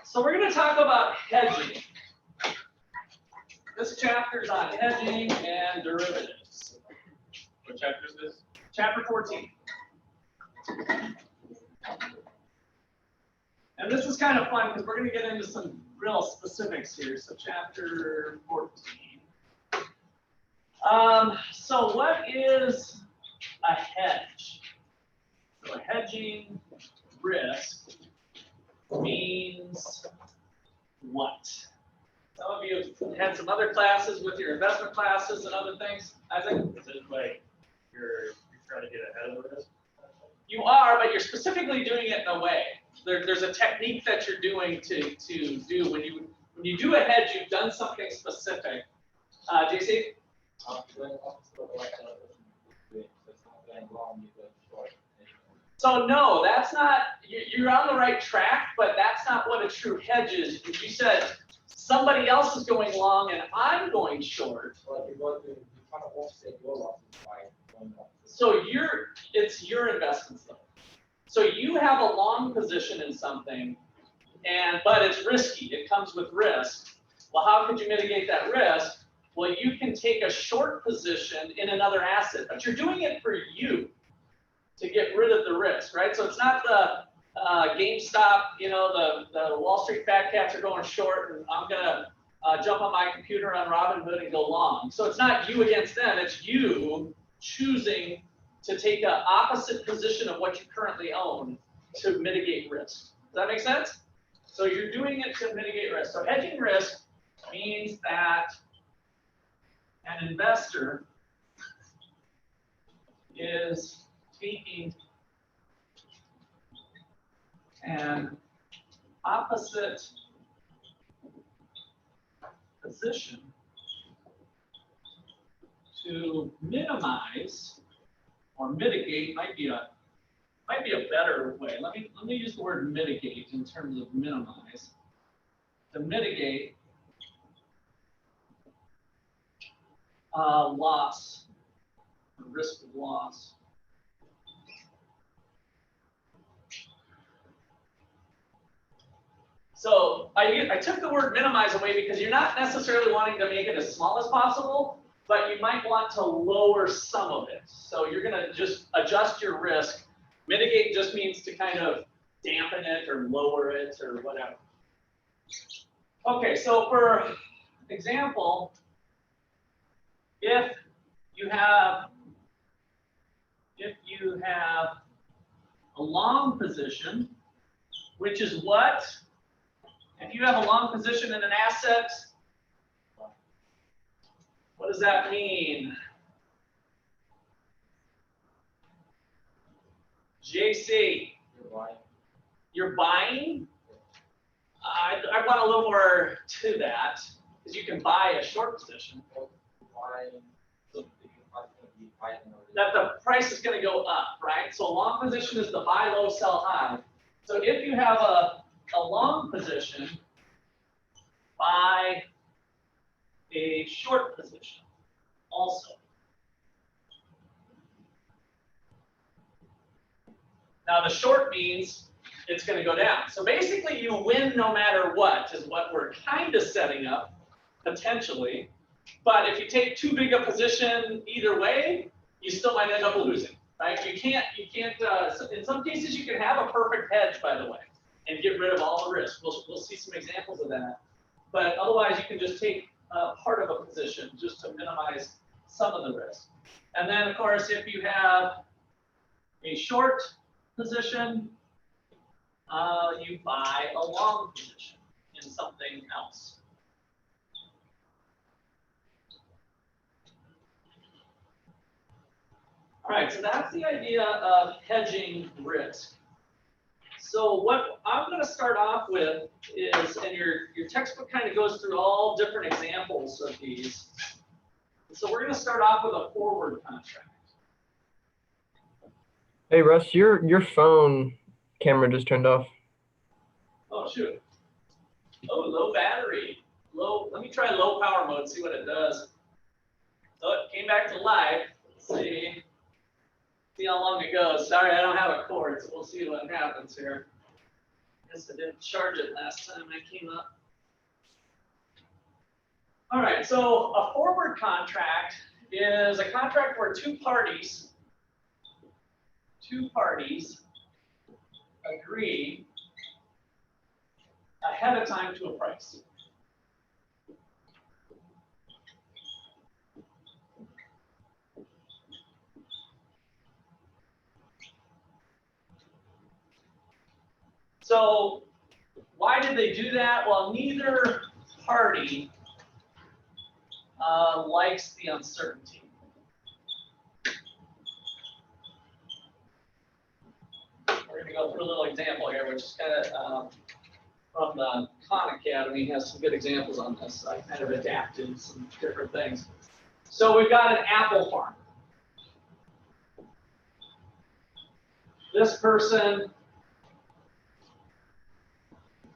So we're going to talk about hedging. This chapter is on hedging and derivatives. What chapter is this? Chapter 14. And this is kind of fun because we're going to get into some real specifics here. So chapter 14. So what is a hedge? So a hedging risk means what? Some of you have had some other classes with your investment classes and other things. Isaac? Is it like you're trying to get ahead of this? You are, but you're specifically doing it in a way. There's a technique that you're doing to do when you do a hedge. You've done something specific. JC? So no, that's not. You're on the right track, but that's not what a true hedge is. You said somebody else is going long and I'm going short. So it's your investments though. So you have a long position in something, but it's risky. It comes with risk. Well, how could you mitigate that risk? Well, you can take a short position in another asset, but you're doing it for you to get rid of the risk, right? So it's not the GameStop, the Wall Street fat cats are going short, and I'm gonna jump on my computer on Robinhood and go long. So it's not you against them. It's you choosing to take an opposite position of what you currently own to mitigate risk. Does that make sense? So you're doing it to mitigate risk. So hedging risk means that an investor is taking an opposite position to minimize or mitigate. Might be a better way. Let me use the word mitigate in terms of minimize. To mitigate loss, the risk of loss. So I took the word minimize away because you're not necessarily wanting to make it as small as possible, but you might want to lower some of it. So you're going to just adjust your risk. Mitigate just means to kind of dampen it or lower it or whatever. Okay, so for example, if you have a long position, which is what? If you have a long position in an asset, what does that mean? JC, you're buying? I want a little more to that, because you can buy a short position. That the price is going to go up, right? So a long position is the buy low, sell high. So if you have a long position, buy a short position also. Now the short means it's going to go down. So basically you win no matter what is what we're kind of setting up, potentially. But if you take too big a position either way, you still might end up losing, right? You can't, in some cases you can have a perfect hedge, by the way, and get rid of all the risk. We'll see some examples of that. But otherwise you can just take part of a position just to minimize some of the risk. And then of course, if you have a short position, you buy a long position in something else. All right, so that's the idea of hedging risk. So what I'm going to start off with is, and your textbook kind of goes through all different examples of these. So we're going to start off with a forward contract. Hey Russ, your phone camera just turned off. Oh shoot. Oh, low battery. Let me try low power mode, see what it does. So it came back to life. Let's see. See how long it goes. Sorry, I don't have a cord, so we'll see what happens here. Guess I didn't charge it last time I came up. All right, so a forward contract is a contract where two parties agree ahead of time to a price. So why did they do that? Well, neither party likes the uncertainty. We're going to go through a little example here, which is kind of from the Khan Academy, has some good examples on this. I kind of adapted some different things. So we've got an apple farm. This person,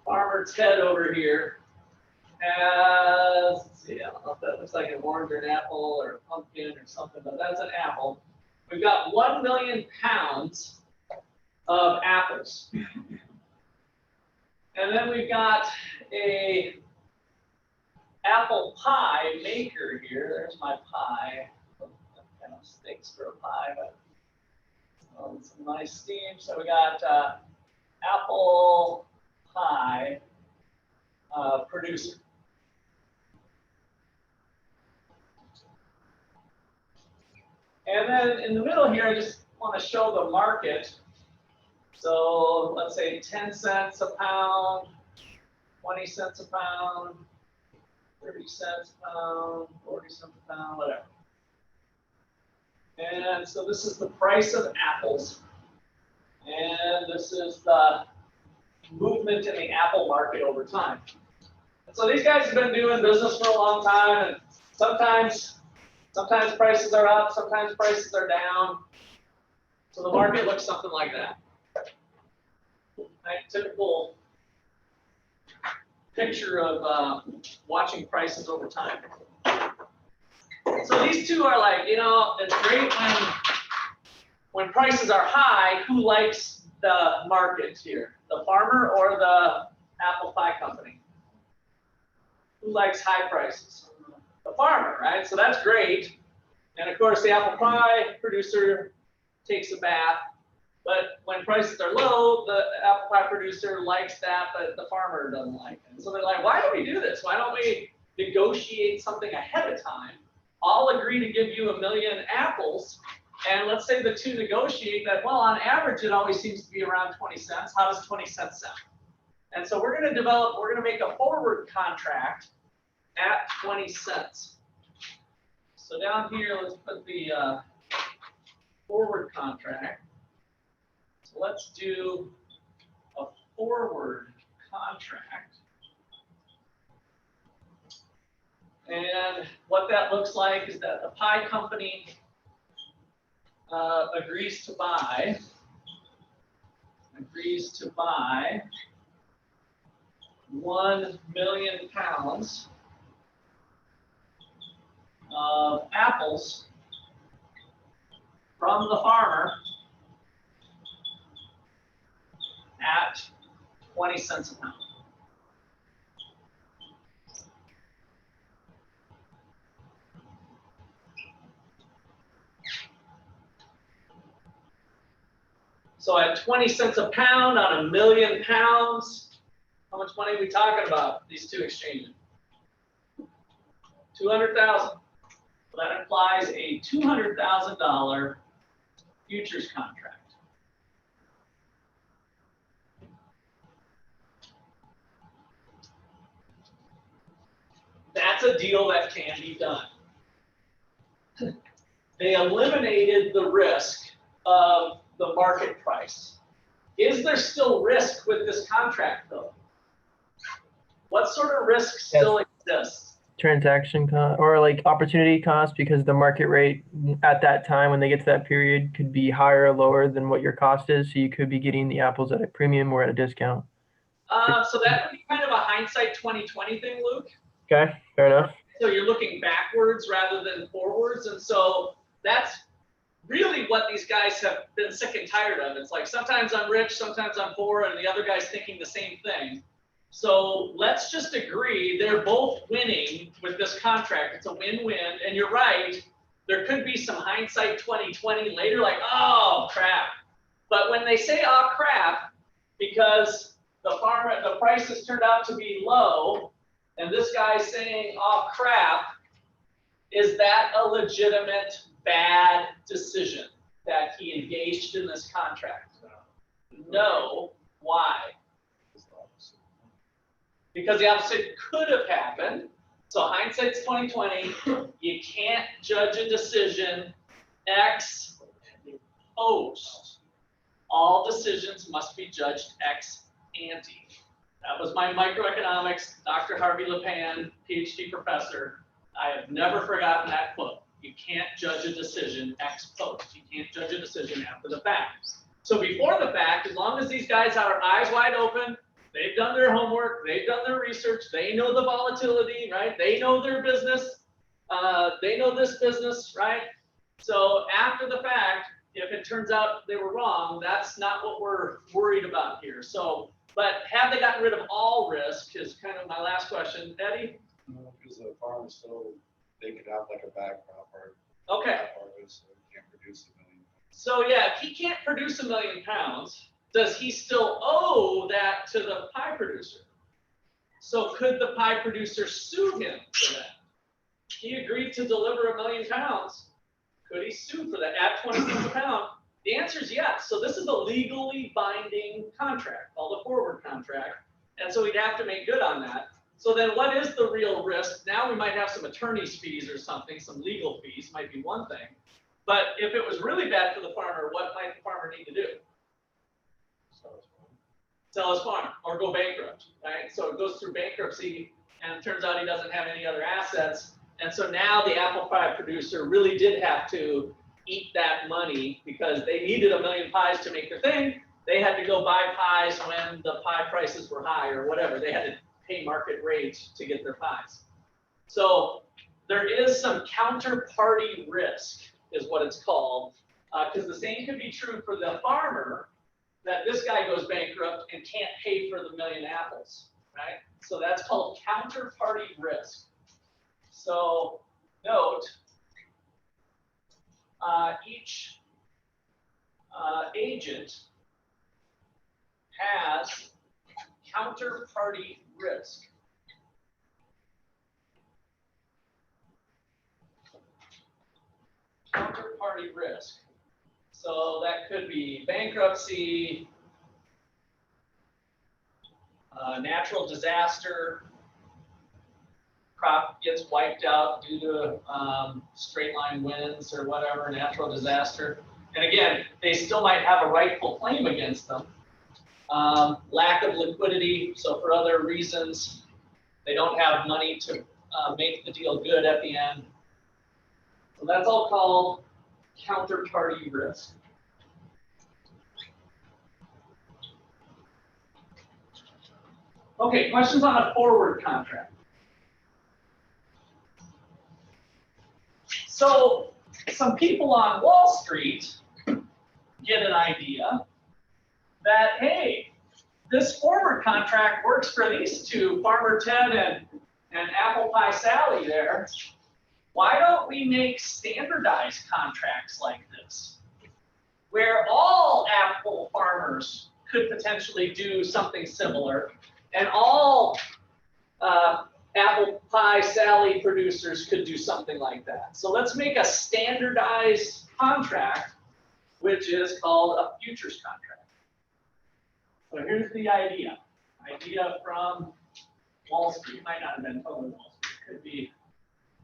farmer Ted over here, has, let's see, I don't know if that looks like an orange or an apple or a pumpkin or something, but that's an apple. We've got 1 million pounds of apples. And then we've got a apple pie maker here. There's my pie. Kind of stinks for a pie, but some nice steam. So we got apple pie producer. And then in the middle here, I just want to show the market. So let's say 10 cents a pound, 20 cents a pound, 30 cents a pound, 40 cents a pound, whatever. And so this is the price of apples. And this is the movement in the apple market over time. And so these guys have been doing business for a long time, and sometimes prices are up, sometimes prices are down. So the market looks something like that. Right, typical picture of watching prices over time. So these two are like, you know, it's great when prices are high. Who likes the market here? The farmer or the apple pie company? Who likes high prices? The farmer, right? So that's great. And of course, the apple pie producer takes a bath. But when prices are low, the apple pie producer likes that, but the farmer doesn't like it. So they're like, why do we do this? Why don't we negotiate something ahead of time? I'll agree to give you 1 million apples. And let's say the two negotiate that, well, on average, it always seems to be around 20 cents. How does 20 cents sound? And so we're going to make a forward contract at 20 cents. So down here, let's put the forward contract. So let's do a forward contract. And what that looks like is that the pie company agrees to buy 1 million pounds of apples from the farmer at 20 cents a pound. So at 20 cents a pound on 1 million pounds, how much money are we talking about, these two exchanging? 200,000. So that implies a $200,000 futures contract. That's a deal that can be done. They eliminated the risk of the market price. Is there still risk with this contract, though? What sort of risk still exists? Transaction cost or like opportunity cost, because the market rate at that time when they get to that period could be higher or lower than what your cost is. So you could be getting the apples at a premium or at a discount. So that would be kind of a hindsight 2020 thing, Luke. Okay, fair enough. So you're looking backwards rather than forwards, and so that's really what these guys have been sick and tired of. It's like sometimes I'm rich, sometimes I'm poor, and the other guy's thinking the same thing. So let's just agree they're both winning with this contract. It's a win-win. And you're right, there could be some hindsight 2020 later, like, oh crap. But when they say oh crap, because the prices turned out to be low, and this guy's saying oh crap, is that a legitimate bad decision that he engaged in this contract? No. Why? Because the opposite could have happened. So hindsight's 2020. You can't judge a decision ex post. All decisions must be judged ex ante. That was my microeconomics, Dr. Harvey LePan, PhD professor. I have never forgotten that quote. You can't judge a decision ex post. You can't judge a decision after the fact. So before the fact, as long as these guys are eyes wide open, they've done their homework, they've done their research, they know the volatility, right? They know their business, they know this business, right? So after the fact, if it turns out they were wrong, that's not what we're worried about here. So, but have they gotten rid of all risk is kind of my last question. Eddie? No, because the farm is still, they could have like a back crop or Okay. harvest, so it can't produce 1 million. So yeah, if he can't produce 1 million pounds, does he still owe that to the pie producer? So could the pie producer sue him for that? He agreed to deliver 1 million pounds. Could he sue for that at 20 cents a pound? The answer is yes. So this is a legally binding contract, called a forward contract. And so we'd have to make good on that. So then what is the real risk? Now we might have some attorney's fees or something, some legal fees might be one thing. But if it was really bad for the farmer, what might the farmer need to do? Sell his farm or go bankrupt, right? So it goes through bankruptcy and it turns out he doesn't have any other assets. And so now the apple pie producer really did have to eat that money because they needed 1 million pies to make their thing. They had to go buy pies when the pie prices were high or whatever. They had to pay market rates to get their pies. So there is some counterparty risk is what it's called, because the same could be true for the farmer, that this guy goes bankrupt and can't pay for the 1 million apples, right? So that's called counterparty risk. So note, each agent has counterparty risk. Counterparty risk. So that could be bankruptcy, natural disaster, crop gets wiped out due to straight line winds or whatever, natural disaster. And again, they still might have a rightful claim against them. Lack of liquidity, so for other reasons, they don't have money to make the deal good at the end. So that's all called counterparty risk. Okay, questions on a forward contract. So some people on Wall Street get an idea that, hey, this forward contract works for these two, Farmer Ted and Apple Pie Sally there. Why don't we make standardized contracts like this, where all apple farmers could potentially do something similar, and all Apple Pie Sally producers could do something like that. So let's make a standardized contract, which is called a futures contract. So here's the idea. Idea from Wall Street. It might not have been totally Wall Street. It could be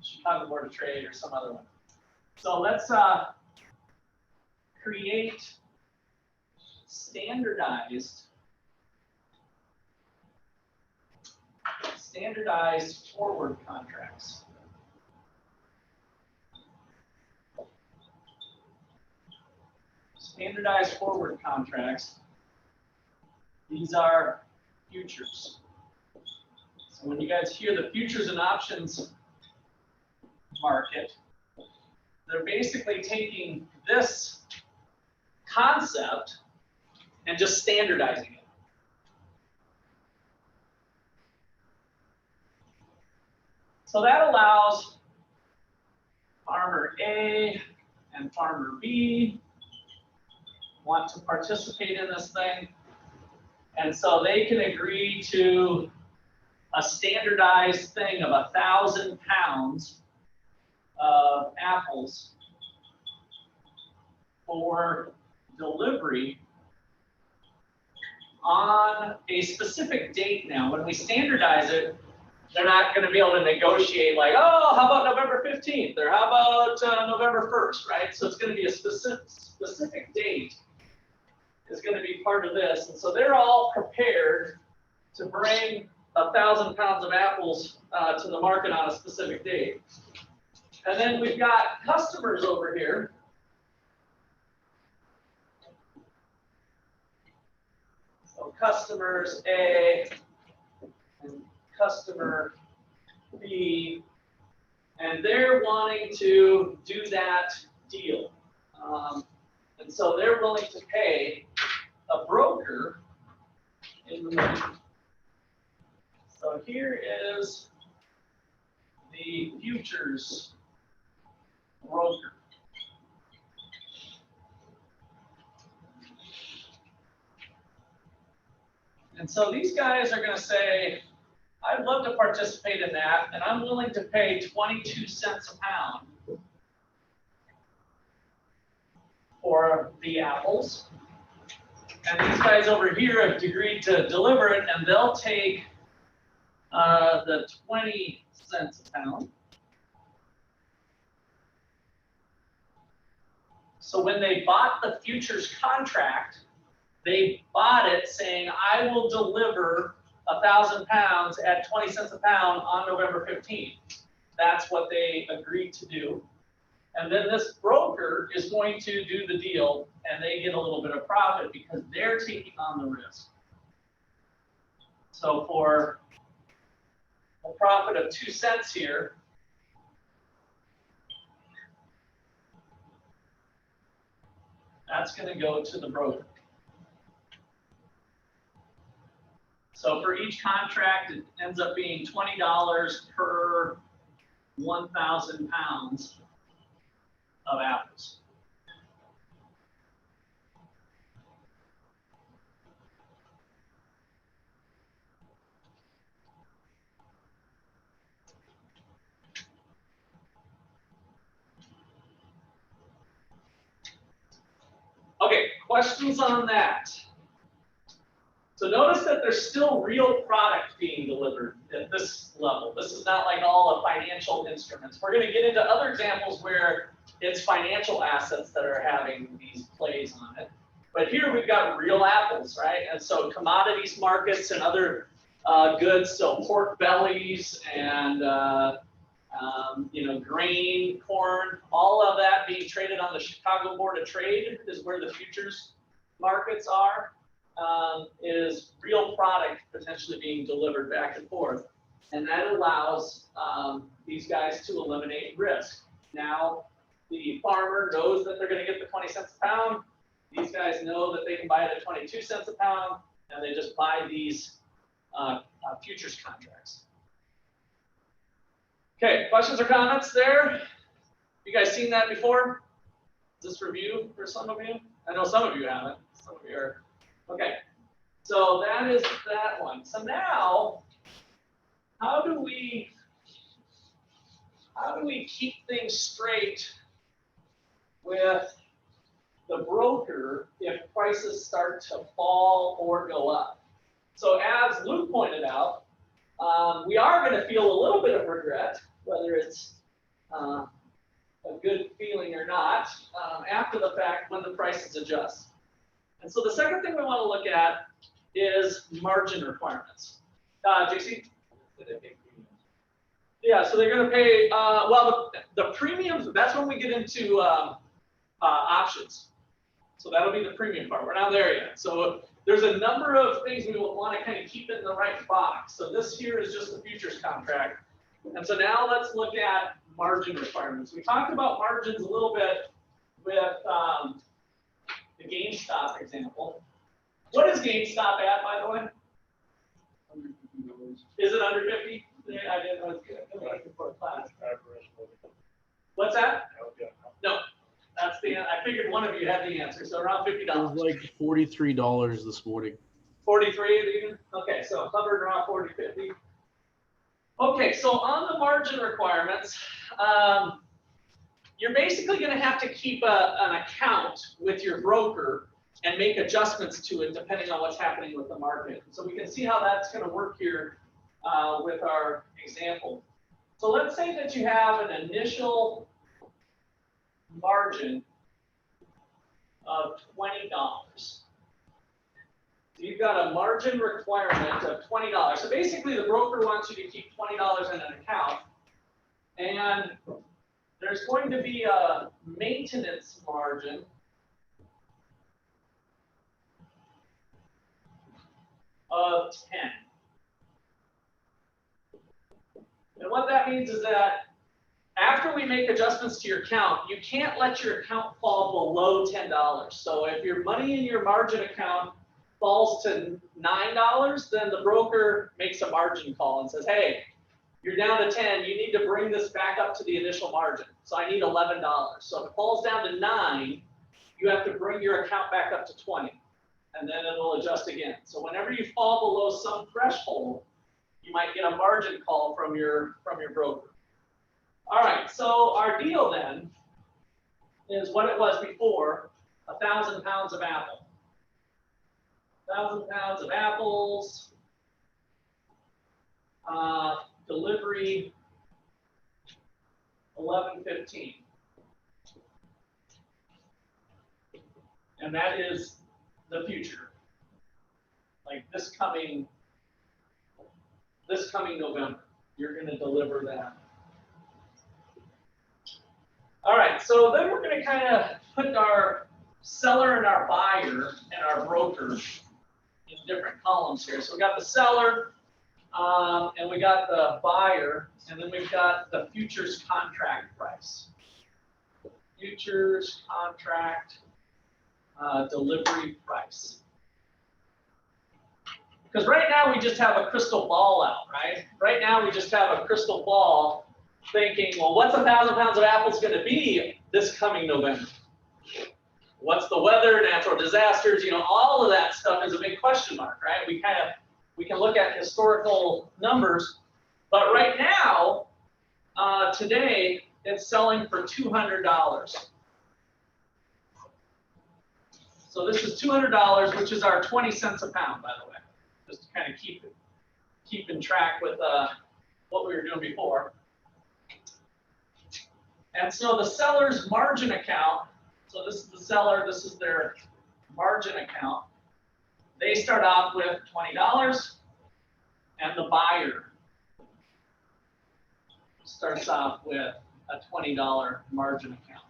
Chicago Board of Trade or some other one. So let's create standardized forward contracts. Standardized forward contracts. These are futures. So when you guys hear the futures and options market, they're basically taking this concept and just standardizing it. So that allows farmer A and farmer B want to participate in this thing. And so they can agree to a standardized thing of 1,000 pounds of apples for delivery on a specific date now. When we standardize it, they're not going to be able to negotiate like, oh, how about November 15th? Or how about November 1st, right? So it's going to be a specific date is going to be part of this. And so they're all prepared to bring 1,000 pounds of apples to the market on a specific date. And then we've got customers over here. So customers A and customer B, and they're wanting to do that deal. And so they're willing to pay a broker in the middle. So here is the futures broker. And so these guys are going to say, I'd love to participate in that, and I'm willing to pay 22 cents a pound for the apples. And these guys over here have agreed to deliver it, and they'll take the 20 cents a pound. So when they bought the futures contract, they bought it saying, I will deliver 1,000 pounds at 20 cents a pound on November 15th. That's what they agreed to do. And then this broker is going to do the deal, and they get a little bit of profit because they're taking on the risk. So for a profit of 2 cents here, that's going to go to the broker. So for each contract, it ends up being $20 per 1,000 pounds of apples. Okay, questions on that? So notice that there's still real product being delivered at this level. This is not like all of financial instruments. We're going to get into other examples where it's financial assets that are having these plays on it. But here we've got real apples, right? And so commodities markets and other goods, so pork bellies and grain, corn, all of that being traded on the Chicago Board of Trade is where the futures markets are. Is real product potentially being delivered back and forth. And that allows these guys to eliminate risk. Now, the farmer knows that they're going to get the 20 cents a pound. These guys know that they can buy it at 22 cents a pound, and they just buy these futures contracts. Okay, questions or comments there? You guys seen that before? Is this review for some of you? I know some of you haven't. Some of you are. Okay, so that is that one. So now, how do we keep things straight with the broker if prices start to fall or go up? So as Luke pointed out, we are going to feel a little bit of regret, whether it's a good feeling or not, after the fact when the prices adjust. And so the second thing we want to look at is margin requirements. JC? Yeah, so they're going to pay, the premiums, that's when we get into options. So that'll be the premium part. We're not there yet. So there's a number of things we will want to kind of keep it in the right box. So this here is just the futures contract. And so now let's look at margin requirements. We talked about margins a little bit with the GameStop example. What is GameStop at, by the way? Is it under 50? Yeah, I didn't know it's good for a class. What's that? No, that's the. I figured one of you had the answer. So around $50. It was like $43 this morning. 43 even? Okay, so hovered around 40, 50. Okay, so on the margin requirements, you're basically going to have to keep an account with your broker and make adjustments to it depending on what's happening with the market. So we can see how that's going to work here with our example. So let's say that you have an initial margin of $20. So you've got a margin requirement of $20. So basically the broker wants you to keep $20 in an account, and there's going to be a maintenance margin of 10. And what that means is that after we make adjustments to your account, you can't let your account fall below $10. So if your money in your margin account falls to $9, then the broker makes a margin call and says, hey, you're down to 10, you need to bring this back up to the initial margin. So I need $11. So if it falls down to 9, you have to bring your account back up to 20, and then it'll adjust again. So whenever you fall below some threshold, you might get a margin call from your broker. All right, so our deal then is what it was before, 1,000 pounds of apple. 1,000 pounds of apples, delivery 11:15. And that is the future. Like this coming November, you're going to deliver that. All right, so then we're going to kind of put our seller and our buyer and our broker in different columns here. So we got the seller, and we got the buyer, and then we've got the futures contract price. Futures contract delivery price. Because right now we just have a crystal ball out, right? Right now we just have a crystal ball thinking, well, what's 1,000 pounds of apples going to be this coming November? What's the weather, natural disasters, all of that stuff is a big question mark, right? We can look at historical numbers, but right now, today, it's selling for $200. So this is $200, which is our 20 cents a pound, by the way, just to kind of keep in track with what we were doing before. And so the seller's margin account, so this is the seller, this is their margin account. They start off with $20, and the buyer starts off with a $20 margin account.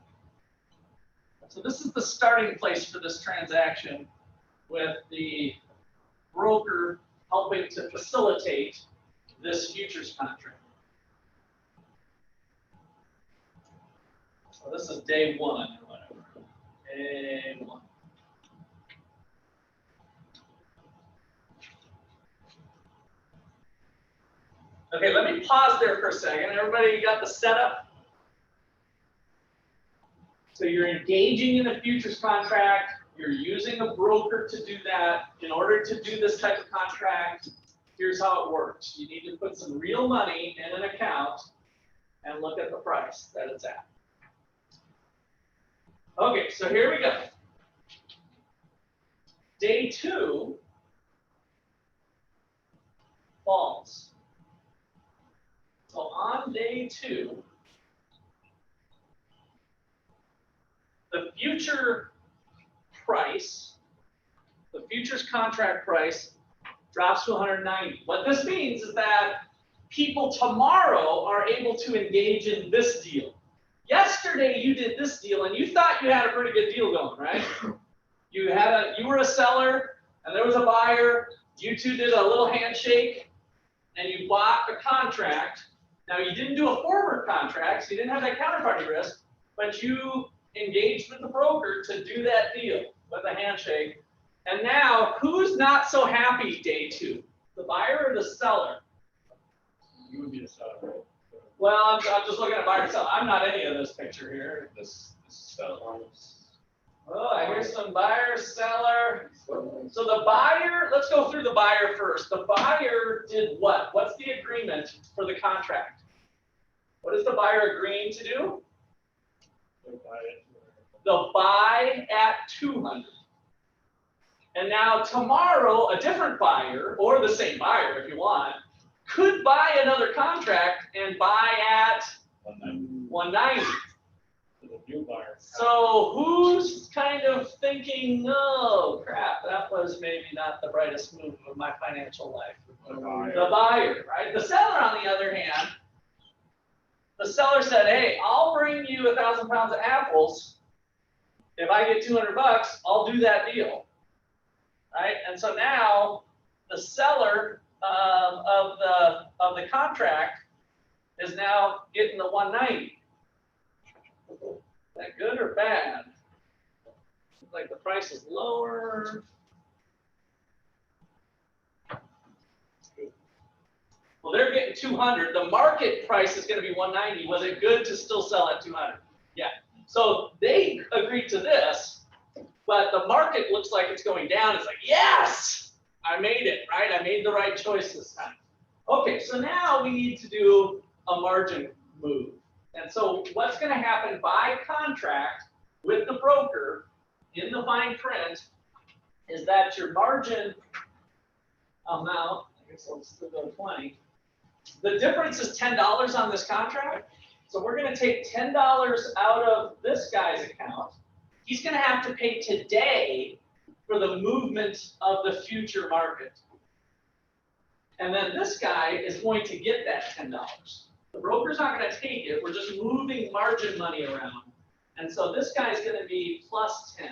So this is the starting place for this transaction, with the broker helping to facilitate this futures contract. So this is day one or whatever. Day one. Okay, let me pause there for a second. Everybody got the setup? So you're engaging in a futures contract. You're using a broker to do that. In order to do this type of contract, here's how it works. You need to put some real money in an account and look at the price that it's at. Okay, so here we go. Day two falls. So on day two, the future price, the futures contract price, drops to 190. What this means is that people tomorrow are able to engage in this deal. Yesterday you did this deal and you thought you had a pretty good deal going, right? You were a seller and there was a buyer. You two did a little handshake and you bought a contract. Now you didn't do a forward contract, so you didn't have that counterparty risk, but you engaged with the broker to do that deal with a handshake. And now, who's not so happy day 2? The buyer or the seller? You would be the seller, right? Well, I'm just looking at buyer and seller. I'm not any of this picture here. This seller. Oh, I hear some buyer, seller. So the buyer, let's go through the buyer first. The buyer did what? What's the agreement for the contract? What is the buyer agreeing to do? They buy it. The buy at 200. And now tomorrow, a different buyer, or the same buyer if you want, could buy another contract and buy at 190. So the new buyer. So who's kind of thinking, oh crap, that was maybe not the brightest move of my financial life? The buyer, right? The seller, on the other hand, the seller said, hey, I'll bring you 1,000 pounds of apples. If I get 200 bucks, I'll do that deal, right? And so now the seller of the contract is now getting the 190. Is that good or bad? Looks like the price is lower. Well, they're getting 200. The market price is going to be 190. Was it good to still sell at 200? Yeah. So they agreed to this, but the market looks like it's going down. It's like, yes, I made it, right? I made the right choice this time. Okay, so now we need to do a margin move. And so what's going to happen by contract with the broker in the fine print is that your margin amount, I guess I'll still go 20. The difference is $10 on this contract. So we're going to take $10 out of this guy's account. He's going to have to pay today for the movement of the future market. And then this guy is going to get that $10. The broker's not going to take it. We're just moving margin money around. And so this guy's going to be plus 10.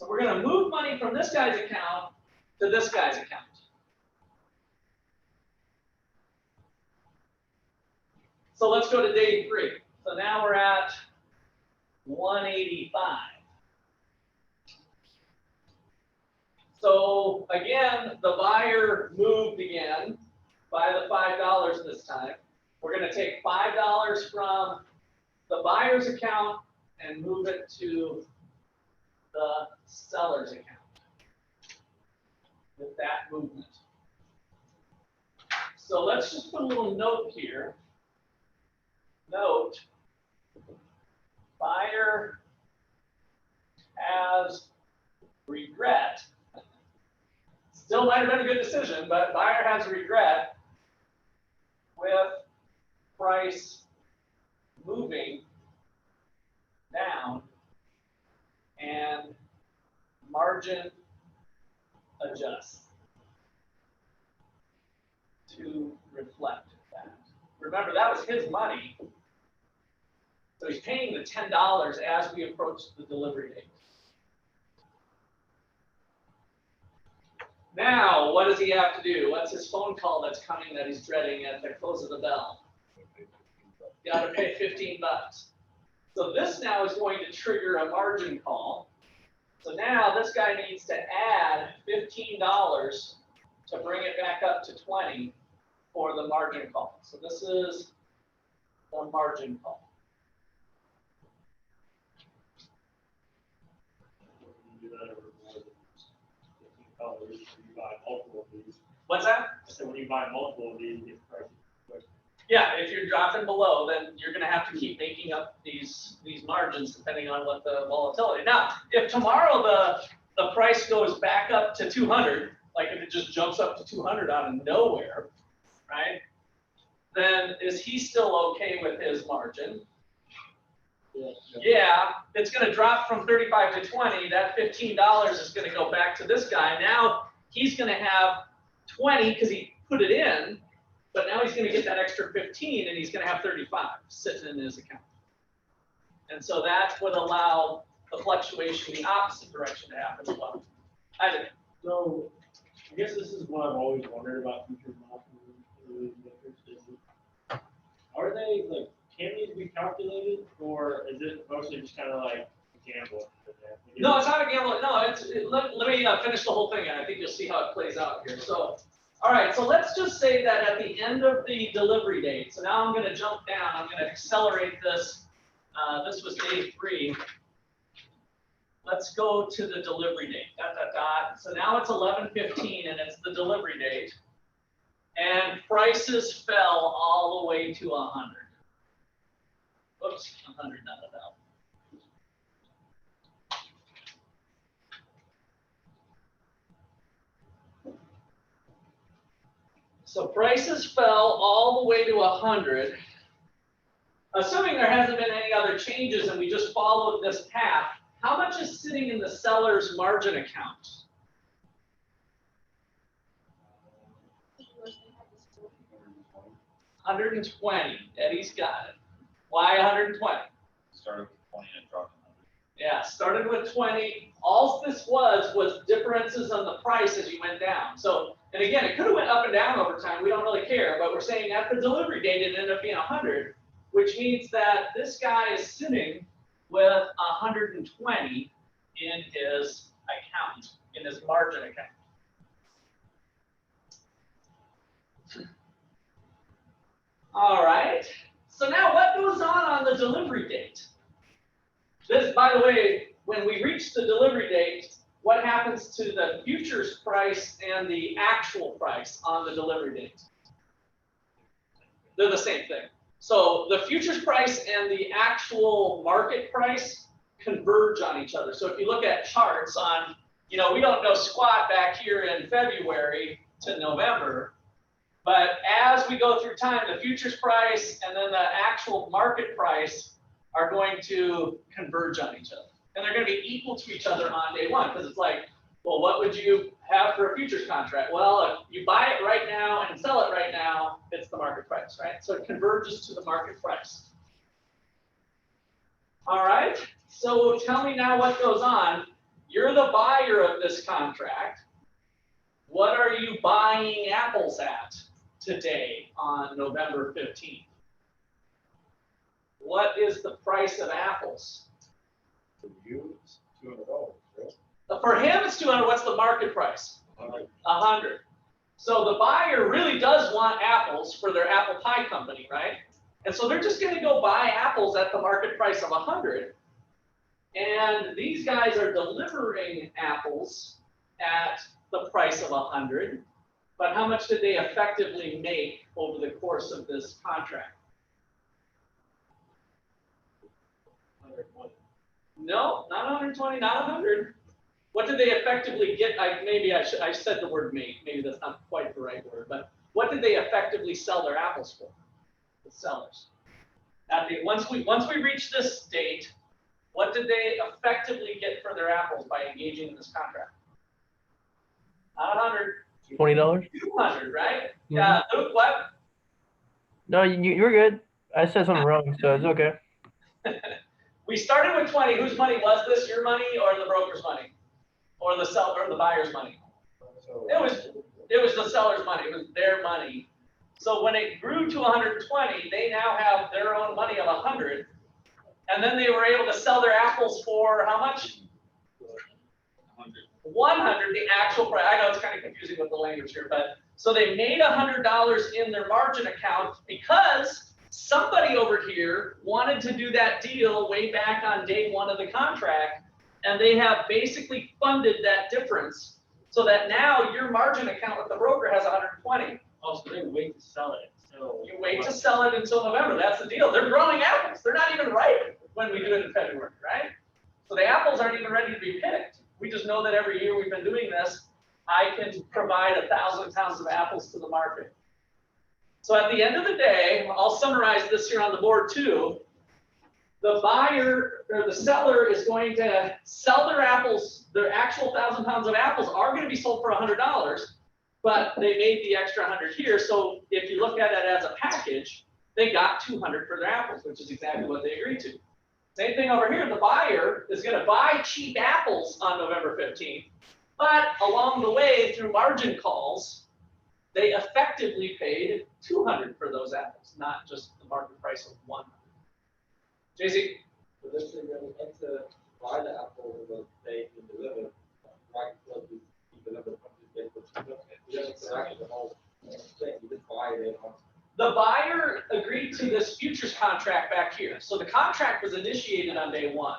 So we're going to move money from this guy's account to this guy's account. So let's go to day 3. So now we're at 185. So again, the buyer moved again by the $5 this time. We're going to take $5 from the buyer's account and move it to the seller's account with that movement. So let's just put a little note here. Note, buyer has regret. Still might have been a good decision, but buyer has regret with price moving down and margin adjust to reflect that. Remember, that was his money. So he's paying the $10 as we approach the delivery date. Now, what does he have to do? What's his phone call that's coming that he's dreading at the close of the bell? You got to pay 15 bucks. So this now is going to trigger a margin call. So now this guy needs to add $15 to bring it back up to 20 for the margin call. So this is the margin call. You do that over more than $15, you buy multiple of these. What's that? So when you buy multiple of these, you get the price. Yeah, if you're dropping below, then you're going to have to keep making up these margins depending on what the volatility. Now, if tomorrow the price goes back up to 200, like if it just jumps up to 200 out of nowhere, right? Then is he still okay with his margin? Yeah, it's going to drop from 35 to 20. That $15 is going to go back to this guy. Now he's going to have 20 because he put it in. But now he's going to get that extra 15 and he's going to have 35 sitting in his account. And so that would allow the fluctuation in the opposite direction to happen as well. Isaac. So I guess this is what I've always wondered about futures markets. Are they like, can these be calculated calculated, or is it mostly just kind of like a gamble? No, it's not a gamble. No, let me finish the whole thing, and I think you'll see how it plays out here. So, all right, so let's just say that at the end of the delivery date, so now I'm going to jump down. I'm going to accelerate this. This was day 3. Let's go to the delivery date. So now it's 11/15, and it's the delivery date. And prices fell all the way to 100. Oops, 100, not 1,000. So prices fell all the way to 100. Assuming there hasn't been any other changes and we just followed this path, how much is sitting in the seller's margin account? 120. Eddie's got it. Why 120? Started with 20 and dropped 100. Yeah, started with 20. All this was differences on the price as you went down. So, and again, it could have went up and down over time. We don't really care, but we're saying at the delivery date, it ended up being 100, which means that this guy is sitting with 120 in his account, in his margin account. All right, so now what goes on the delivery date? This, by the way, when we reach the delivery date, what happens to the futures price and the actual price on the delivery date? They're the same thing. So the futures price and the actual market price converge on each other. So if you look at charts on, we don't know squat back here in February to November. But as we go through time, the futures price and then the actual market price are going to converge on each other. And they're going to be equal to each other on day 1, because it's like, well, what would you have for a futures contract? Well, if you buy it right now and sell it right now, it's the market price, right? So it converges to the market price. All right, so tell me now what goes on. You're the buyer of this contract. What are you buying apples at today on November 15th? What is the price of apples? For you, it's $200, right? For him, it's 200. What's the market price? 100. 100. So the buyer really does want apples for their apple pie company, right? And so they're just going to go buy apples at the market price of 100. And these guys are delivering apples at the price of 100. But how much did they effectively make over the course of this contract? 120. No, not 120, not 100. What did they effectively get? I said the word make. Maybe that's not quite the right word, but what did they effectively sell their apples for? The sellers. Once we reach this date, what did they effectively get for their apples by engaging in this contract? Not 100. $20. 200, right? Mm-hmm. Yeah. Luke, what? No, you're good. I said something wrong, so it's okay. We started with 20. Whose money was this? Your money or the broker's money? Or the seller or the buyer's money? So, It was the seller's money. It was their money. So when it grew to 120, they now have their own money of 100. And then they were able to sell their apples for how much? 100, the actual price. I know it's kind of confusing with the language here, but so they made $100 in their margin account because somebody over here wanted to do that deal way back on day 1 of the contract, and they have basically funded that difference so that now your margin account with the broker has 120. Oh, so they wait to sell it. So You wait to sell it until November. That's the deal. They're growing apples. They're not even ripe when we do it in February, right? So the apples aren't even ready to be picked. We just know that every year we've been doing this, I can provide 1,000 pounds of apples to the market. So at the end of the day, I'll summarize this here on the board too. The buyer or the seller is going to sell their apples. Their actual 1,000 pounds of apples are going to be sold for $100, but they made the extra 100 here. So if you look at it as a package, they got 200 for their apples, which is exactly what they agreed to. Same thing over here. The buyer is going to buy cheap apples on November 15th, but along the way through margin calls, they effectively paid 200 for those apples, not just the market price of 100. JC? So let's say when we enter buy the apple that they can deliver, right, well, we deliver from the get what you look at. We don't interact with the whole thing, we just buy it on. The buyer agreed to this futures contract back here. So the contract was initiated on day one.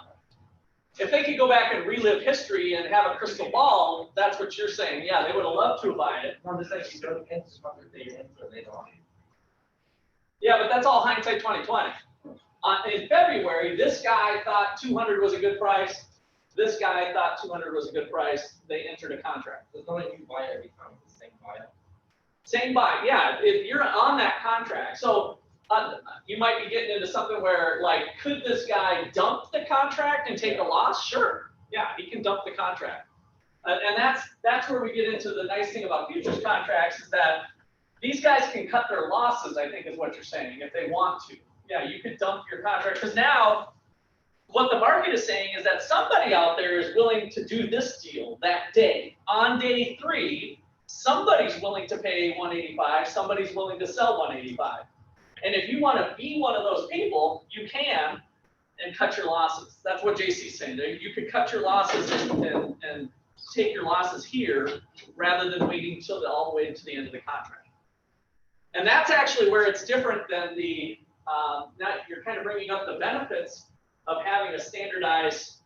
If they could go back and relive history and have a crystal ball, that's what you're saying. Yeah, they would have loved to buy it. No, this actually don't enter something they enter later on. Yeah, but that's all hindsight 2020. In February, this guy thought 200 was a good price. This guy thought 200 was a good price. They entered a contract. There's no way you buy every time with the same buyer. Same buy, yeah. If you're on that contract, so you might be getting into something where, like, could this guy dump the contract and take a loss? Sure, yeah, he can dump the contract, and that's where we get into the nice thing about futures contracts is that these guys can cut their losses. I think is what you're saying if they want to. Yeah, you could dump your contract because now what the market is saying is that somebody out there is willing to do this deal that day. On day 3, somebody's willing to pay 185, somebody's willing to sell 185. And if you want to be one of those people, you can and cut your losses. That's what JC's saying. You could cut your losses and take your losses here rather than waiting until all the way to the end of the contract. And that's actually where it's different than the, now you're kind of bringing up the benefits of having a standardized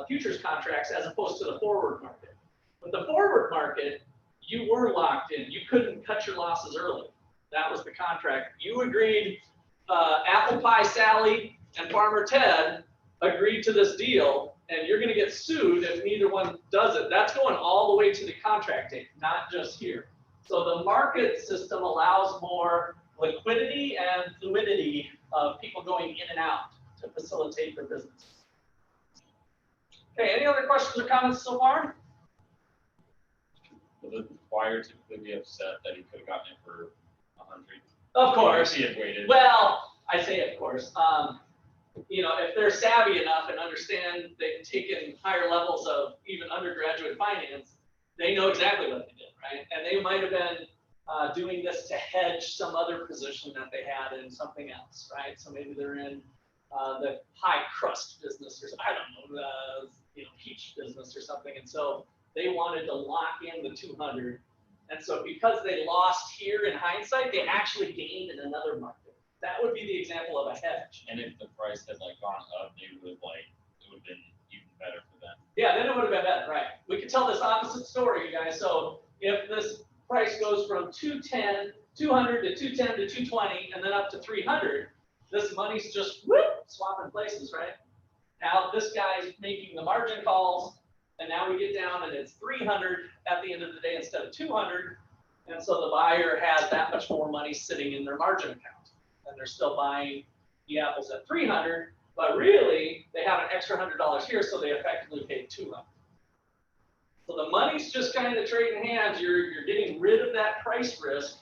futures contracts as opposed to the forward market. With the forward market, you were locked in. You couldn't cut your losses early. That was the contract. You agreed, Apple Pie Sally and Farmer Ted agreed to this deal, and you're going to get sued if neither one does it. That's going all the way to the contract date, not just here. So the market system allows more liquidity and fluidity of people going in and out to facilitate their business. Okay, any other questions or comments so far? Will the buyer typically be upset that he could have gotten it for 100? Of course. He had waited. Well, I say of course. You know, if they're savvy enough and understand they've taken higher levels of even undergraduate finance, they know exactly what they did, right? And they might have been doing this to hedge some other position that they had in something else, right? So maybe they're in the high crust business or I don't know, you know, peach business or something, and so they wanted to lock in the 200. And so because they lost here in hindsight, they actually gained in another market. That would be the example of a hedge. And if the price had like gone up, they would have it would have been even better for them. Yeah, then it would have been better, right? We could tell this opposite story, you guys. So if this price goes from 200 to 210 to 220 and then up to 300, this money's just whoop, swapping places, right? Now this guy's making the margin calls, and now we get down and it's 300 at the end of the day instead of 200. And so the buyer has that much more money sitting in their margin account. And they're still buying the apples at 300, but really they have an extra $100 here, so they effectively paid 200. So the money's just kind of trading hands. You're getting rid of that price risk.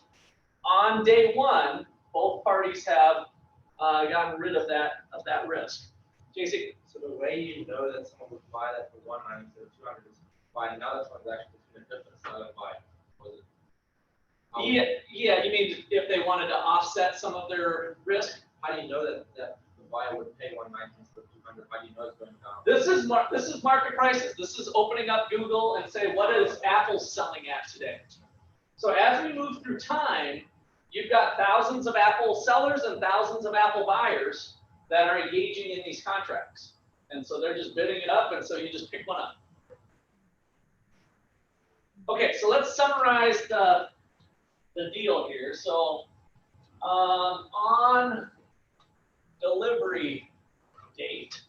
On day one, both parties have gotten rid of that risk. JC? So the way you know that someone would buy that for 190 to 200 is by another transaction between a different seller and buyer. Was it? Yeah, you mean if they wanted to offset some of their risk? How do you know that the buyer would pay 190 instead of 200? How do you know it's going down? This is market prices. This is opening up Google and say, what is Apple selling at today? So as we move through time, you've got thousands of Apple sellers and thousands of Apple buyers that are engaging in these contracts. And so they're just bidding it up, and so you just pick one up. Okay, so let's summarize the deal here. So on delivery date,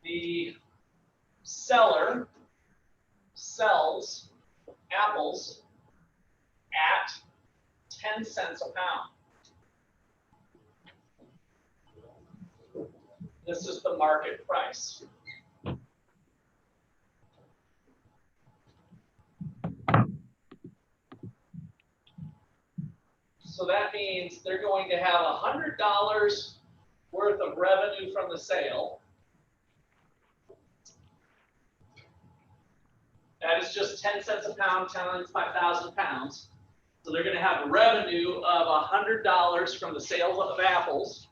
the seller sells apples at 10 cents a pound. This is the market price. So that means they're going to have $100 worth of revenue from the sale. That is just 10 cents a pound times 5,000 pounds. So they're going to have revenue of $100 from the sales of apples,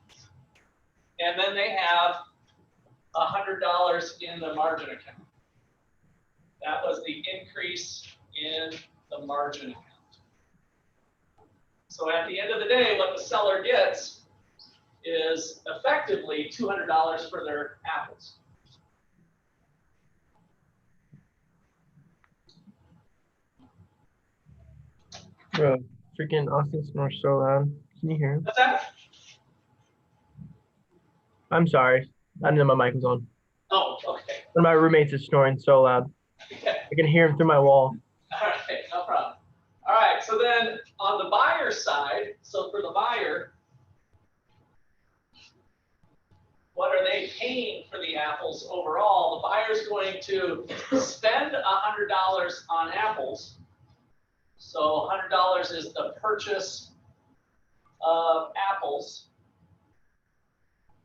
and then they have $100 in the margin account. That was the increase in the margin account. So at the end of the day, what the seller gets is effectively $200 for their apples. Bro, freaking Austin snores so loud. Can you hear him? What's that? I'm sorry. I didn't know my mic was on. Oh, okay. One of my roommates is snoring so loud. Okay. I can hear him through my wall. All right, no problem. All right, so then on the buyer side, so for the buyer, what are they paying for the apples overall? The buyer's going to spend $100 on apples. So $100 is the purchase of apples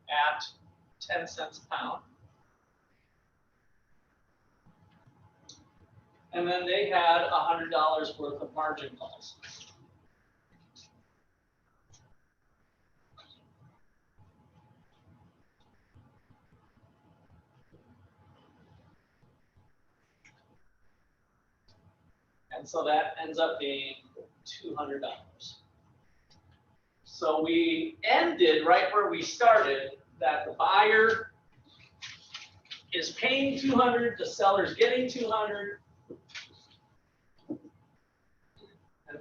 at 10 cents a pound. And then they had $100 worth of margin calls. And so that ends up being $200. So we ended right where we started, that the buyer is paying $200, the seller's getting $200. And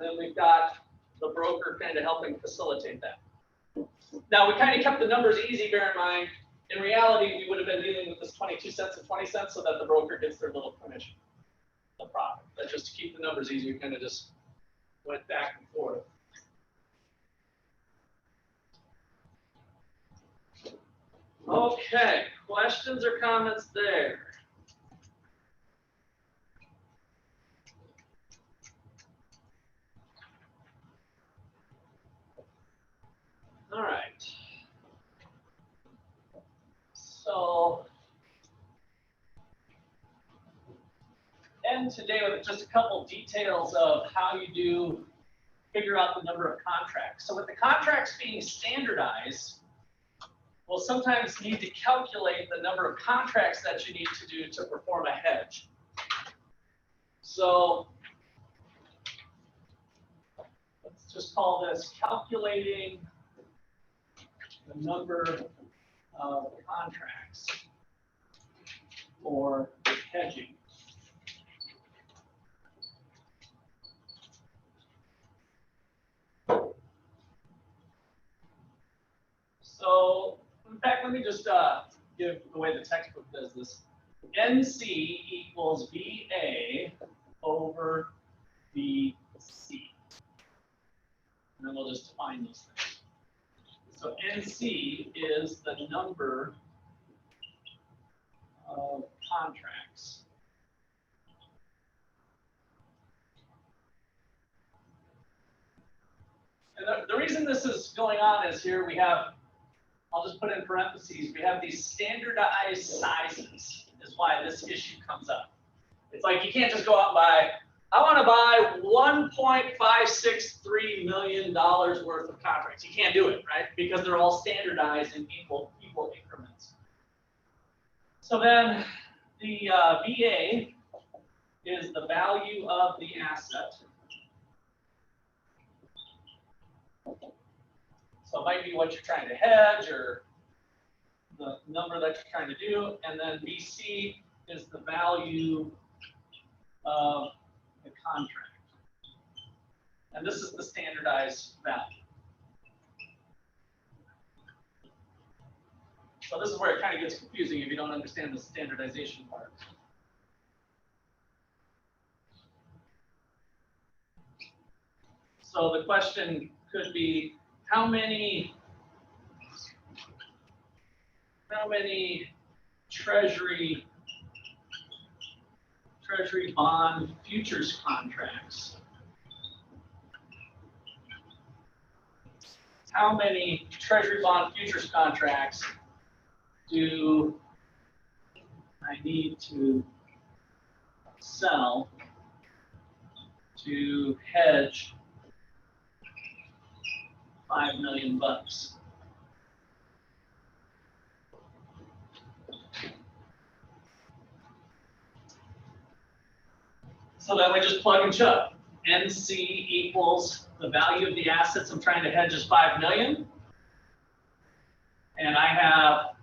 then we've got the broker kind of helping facilitate that. Now, we kind of kept the numbers easy, bear in mind. In reality, we would have been dealing with this 22 cents and 20 cents so that the broker gets their little commission, the profit. But just to keep the numbers easy, we kind of just went back and forth. Okay, questions or comments there? All right. So, end today with just a couple details of how you do figure out the number of contracts. So with the contracts being standardized, we'll sometimes need to calculate the number of contracts that you need to do to perform a hedge. So let's just call this calculating the number of contracts for hedging. So, in fact, let me just give the way the textbook does this. NC equals VA over VC. And then we'll just define those things. So NC is the number of contracts. And the reason this is going on is here we have, I'll just put in parentheses, we have these standardized sizes is why this issue comes up. It's like you can't just go out and buy, I want to buy $1.563 million worth of contracts. You can't do it, right? Because they're all standardized in equal increments. So then the VA is the value of the asset. So it might be what you're trying to hedge or the number that you're trying to do. And then VC is the value of the contract. And this is the standardized value. So this is where it kind of gets confusing if you don't understand the standardization part. So the question could be, how many treasury bond futures contracts? How many treasury bond futures contracts do I need to sell to hedge 5 million bucks. So then we just plug and chug. NC equals the value of the assets I'm trying to hedge is 5 million. And I have,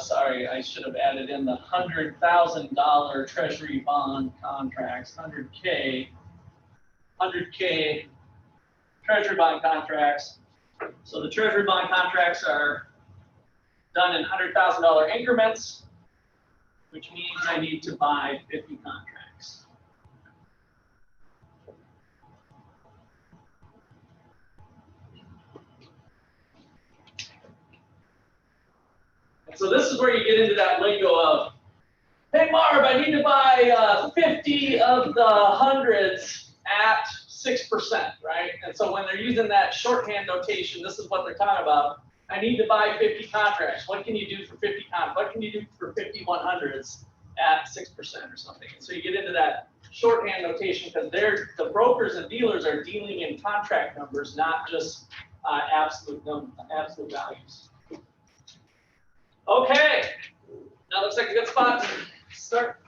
sorry, I should have added in the $100,000 treasury bond contracts, 100K treasury bond contracts. So the treasury bond contracts are done in $100,000 increments, which means I need to buy 50 contracts. And so this is where you get into that lingo of, hey Marv, I need to buy 50 of the hundreds at 6%, right? And so when they're using that shorthand notation, this is what they're talking about. I need to buy 50 contracts. What can you do for 50 contracts? What can you do for 50 100s at 6% or something? And so you get into that shorthand notation because the brokers and dealers are dealing in contract numbers, not just absolute values. Okay, that looks like a good spot to start